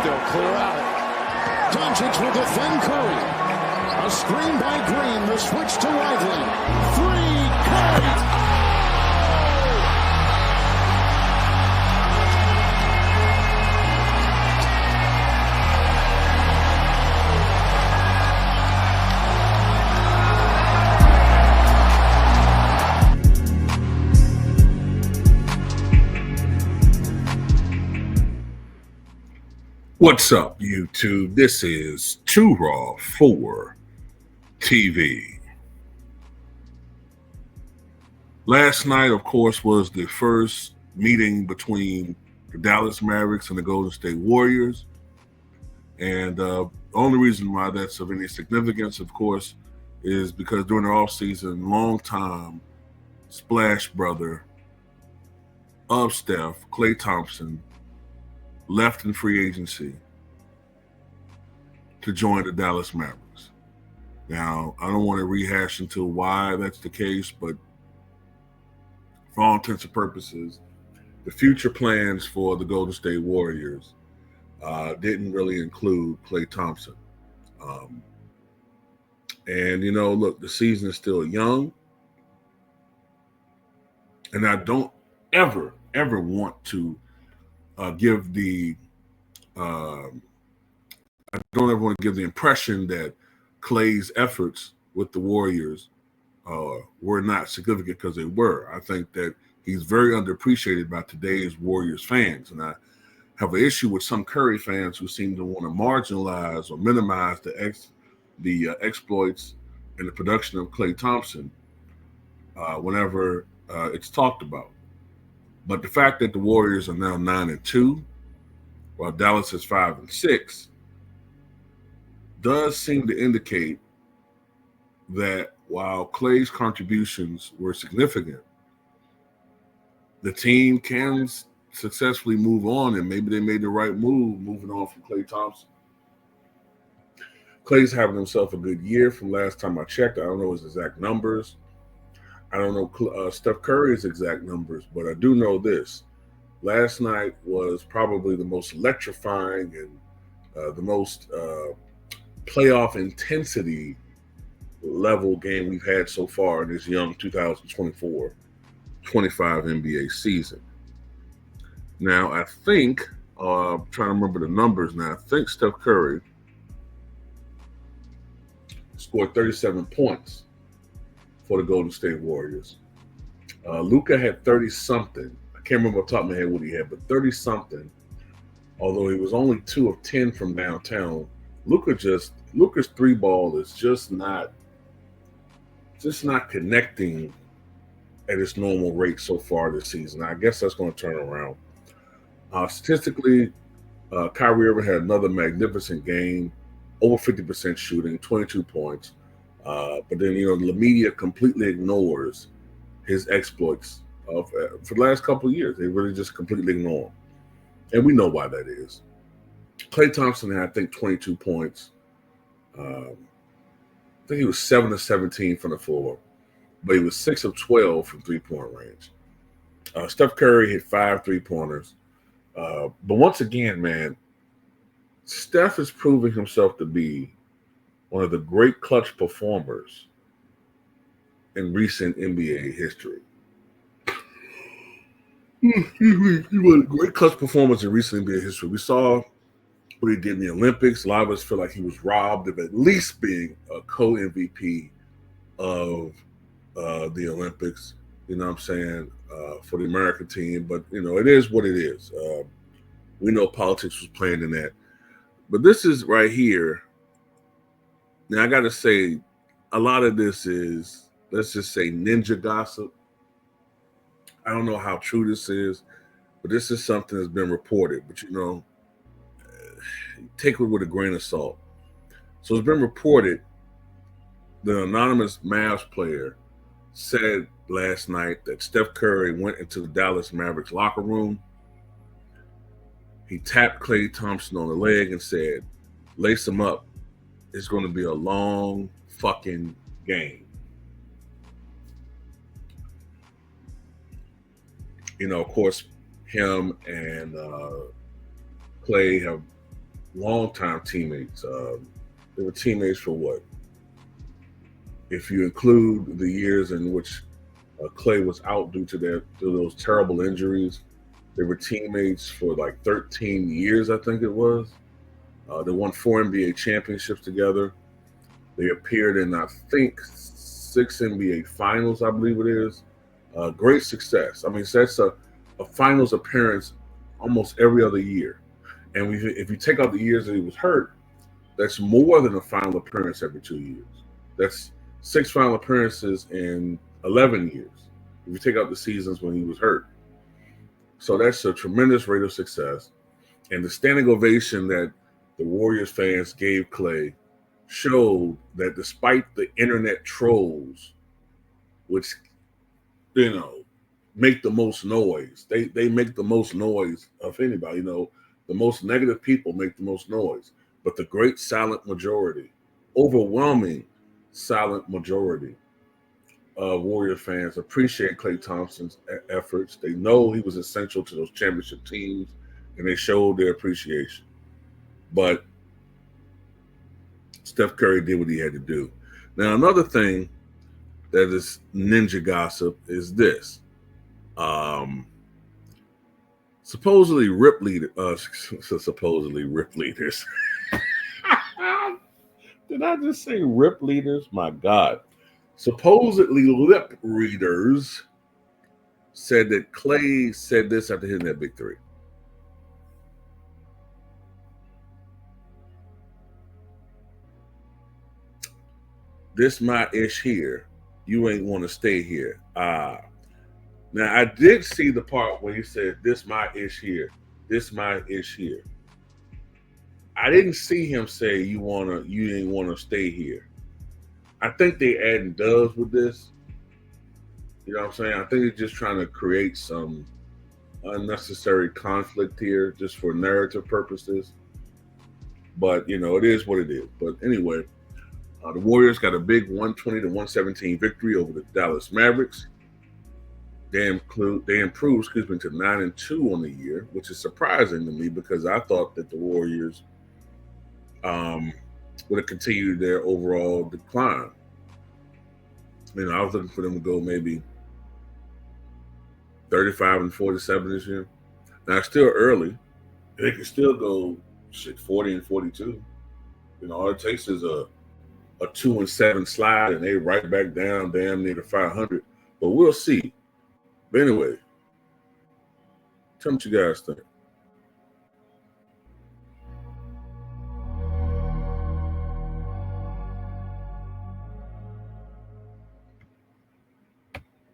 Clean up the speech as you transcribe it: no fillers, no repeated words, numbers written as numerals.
They'll clear out. Doncic will defend Curry. A screen by Green. The switch to Lively. Three. Curry. What's up, YouTube? This is Too Raw for TV. Last night, of course, was the first meeting between the Dallas Mavericks and the Golden State Warriors. And the only reason why that's of any significance, of course, is because during the offseason, longtime splash brother of Steph, Klay Thompson, left in free agency to join the Dallas Mavericks. Now, I don't want to rehash into why that's the case, but for all intents and purposes, the future plans for the Golden State Warriors didn't really include Klay Thompson. And, you know, look, the season is still young, and I don't ever want to give the I don't ever want to give the impression that Klay's efforts with the Warriors were not significant, because they were. I think that he's very underappreciated by today's Warriors fans, and I have an issue with some Curry fans who seem to want to marginalize or minimize the exploits and the production of Klay Thompson whenever it's talked about. But the fact that the Warriors are now 9-2, while Dallas is 5-6, does seem to indicate that while Klay's contributions were significant, the team can successfully move on, and maybe they made the right move moving on from Klay Thompson. Klay's having himself a good year from last time I checked. I don't know his exact numbers. I don't know Steph Curry's exact numbers, but I do know this. Last night was probably the most electrifying and the most playoff intensity level game we've had so far in this young 2024-25 NBA season. Now, I think, I'm trying to remember the numbers now, I think Steph Curry scored 37 points for the Golden State Warriors. Luka had 30-something. I can't remember off the top of my head what he had, but 30-something. Although he was only 2 of 10 from downtown, Luka's three ball is just not connecting at its normal rate so far this season. I guess that's going to turn around. Statistically, Kyrie Irving had another magnificent game, over 50% shooting, 22 points. But then, you know, the media completely ignores his exploits for the last couple of years. They really just completely ignore him. And we know why that is. Klay Thompson had, I think, 22 points. I think he was 7 of 17 from the floor, but he was 6 of 12 from three-point range. Steph Curry hit 5 3-pointers. But once again, man, Steph is proving himself to be one of the great clutch performers in recent NBA history. One of the great clutch performers in recent NBA history. We saw what he did in the Olympics. A lot of us feel like he was robbed of at least being a co-MVP of the Olympics, you know what I'm saying, for the American team. But, you know, it is what it is. We know politics was playing in that. But this is right here. Now, I got to say, a lot of this is, let's just say, ninja gossip. I don't know how true this is, but this is something that's been reported. But, you know, take it with a grain of salt. So it's been reported the anonymous Mavs player said last night that Steph Curry went into the Dallas Mavericks locker room. He tapped Klay Thompson on the leg and said, "Lace him up. It's going to be a long fucking game." You know, of course, him and Klay have longtime teammates. They were teammates for what? If you include the years in which Klay was out due to those terrible injuries, they were teammates for like 13 years, I think it was. They won 4 NBA championships together. They appeared in, I think, 6 NBA finals, I believe it is. Great success. I mean, so that's a finals appearance almost every other year. And if you take out the years that he was hurt, that's more than a final appearance every 2 years. That's 6 final appearances in 11 years, if you take out the seasons when he was hurt. So that's a tremendous rate of success. And the standing ovation that the Warriors fans gave Klay showed that despite the internet trolls, which, you know, make the most noise, they make the most noise of anybody, you know, the most negative people make the most noise. But the great silent majority, overwhelming silent majority of Warrior fans appreciate Klay Thompson's efforts. They know he was essential to those championship teams, and they showed their appreciation. But Steph Curry did what he had to do. Now, another thing that is ninja gossip is this. Supposedly rip leaders. Did I just say rip leaders? My God. Supposedly lip readers said that Klay said this after hitting that big three. "This my ish here. You ain't want to stay here." Now, I did see the part where he said, "This my ish here. This my ish here." I didn't see him say, you ain't want to stay here. I think they adding does with this. You know what I'm saying? I think they're just trying to create some unnecessary conflict here just for narrative purposes. But, you know, it is what it is. But anyway, the Warriors got a big 120-117 victory over the Dallas Mavericks. They improved, to 9-2 on the year, which is surprising to me because I thought that the Warriors would have continued their overall decline. You know, I was looking for them to go maybe 35-47 this year. Now, it's still early. They can still go 40-42. You know, all it takes is a 2-7 slide, and they right back down damn near to 500. But we'll see. But anyway, tell me what you guys think.